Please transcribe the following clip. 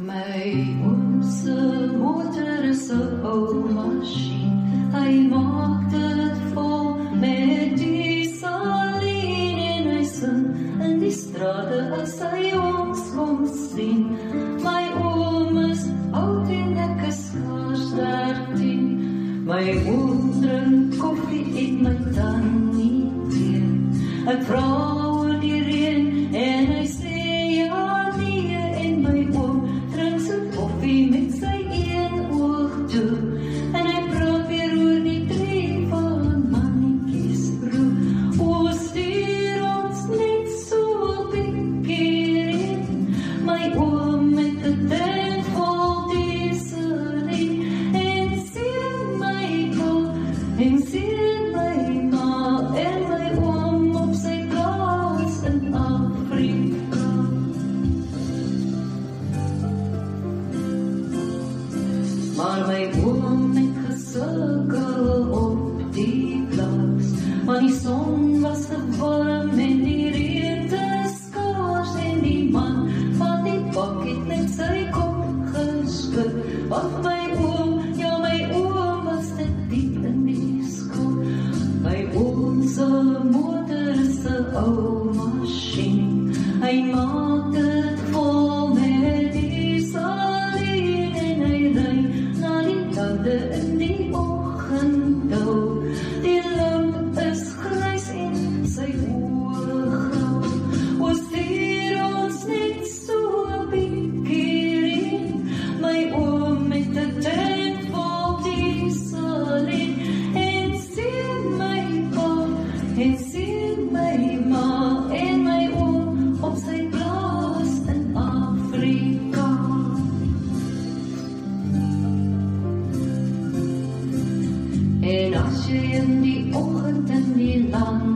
My oom se motor is 'n ou masjien. Hy maak dit vol met dieselien en hy sing in die strate as hy ons kom sien. My oom is oud en ek is skaars 13. My oom drink koffie en my tannie tee. Ek vra oor die reën en hy sê ja nee, en my oom drink sy koffie met sy een oog toe. En hy praat weer oor die tree van mannetjies broer. O, stuur ons net so 'n bietjie reën. My oom met 'n tent vol dieselien en sien my pa en sien my ma en my oom op sy plaas in Afrika. Maar my oom het gesukkel op die plaas, want die son was te warm en die reën te skaars en die man van die bak het met sy kop geskud. Want my oom, ja my oom was te diep in die skuld. My oom se motor is 'n ou masjien. Hy maak dit vol met dieselien en hy ry na die tande in die oggenddauw. Die lamp is grys en sy oë grauw. O, stuur ons net so 'n bietjie reën. My oom met 'n tent vol dieselien en sien my pa en sien my ma en my oom op sy plaas in Afrika. En as jy in die oggend in die land